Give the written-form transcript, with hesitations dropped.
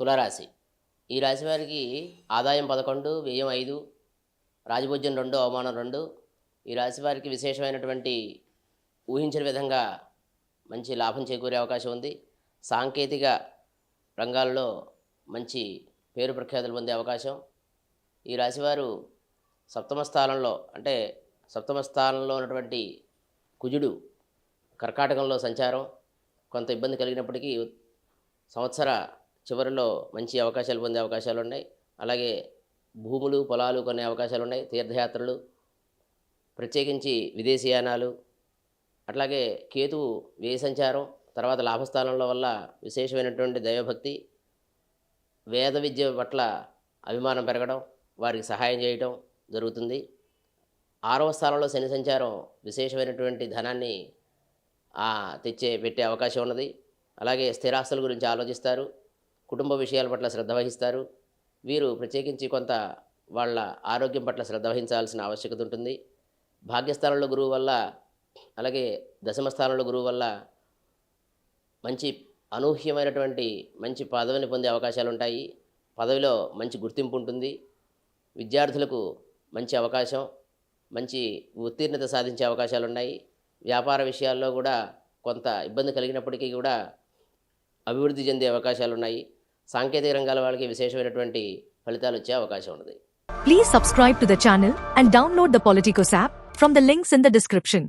తులారాశి. ఈ రాశి వారికి ఆదాయం 11, వ్యయం 5, రాజపూజ్యం 2, అవమానం 2. ఈ రాశి వారికి విశేషమైనటువంటి ఊహించని విధంగా మంచి లాభం చేకూరే అవకాశం ఉంది. సాంకేతిక రంగాల్లో మంచి పేరు ప్రఖ్యాతులు పొందే అవకాశం. ఈ రాశివారు సప్తమ స్థానంలో ఉన్నటువంటి కుజుడు కర్కాటకంలో సంచారం కొంత ఇబ్బంది కలిగినప్పటికీ సంవత్సర చివరిలో మంచి అవకాశాలు పొందే అవకాశాలు ఉన్నాయి. అలాగే భూములు, పొలాలు కొనే అవకాశాలు ఉన్నాయి. తీర్థయాత్రలు, ప్రత్యేకించి విదేశీయానాలు, అట్లాగే కేతువు వ్యయ సంచారం తర్వాత లాభస్థానంలో వల్ల విశేషమైనటువంటి దైవభక్తి, వేద విద్య పట్ల అభిమానం పెరగడం, వారికి సహాయం చేయటం జరుగుతుంది. 6వ స్థానంలో శని సంచారం విశేషమైనటువంటి ధనాన్ని పెట్టే అవకాశం ఉన్నది. అలాగే స్థిరాస్తుల గురించి ఆలోచిస్తారు. కుటుంబ విషయాల పట్ల శ్రద్ధ వహిస్తారు. వీరు ప్రత్యేకించి కొంత వాళ్ళ ఆరోగ్యం పట్ల శ్రద్ధ వహించాల్సిన ఆవశ్యకత ఉంటుంది. భాగ్యస్థానంలో గురువు వల్ల, అలాగే దశమ స్థానంలో గురువు వల్ల మంచి అనూహ్యమైనటువంటి మంచి పదవిని పొందే అవకాశాలు ఉంటాయి. పదవిలో మంచి గుర్తింపు ఉంటుంది. విద్యార్థులకు మంచి అవకాశం, మంచి ఉత్తీర్ణత సాధించే అవకాశాలు ఉన్నాయి. వ్యాపార విషయాల్లో కూడా కొంత ఇబ్బంది కలిగినప్పటికీ కూడా అభివృద్ధి చెందే అవకాశాలు ఉన్నాయి. సాంకేతిక రంగాల వాళ్ళకి విశేషమైనటువంటి ఫలితాలు వచ్చే అవకాశం ఉన్నది. Please subscribe to the channel and download the Politicos app from the links in the description.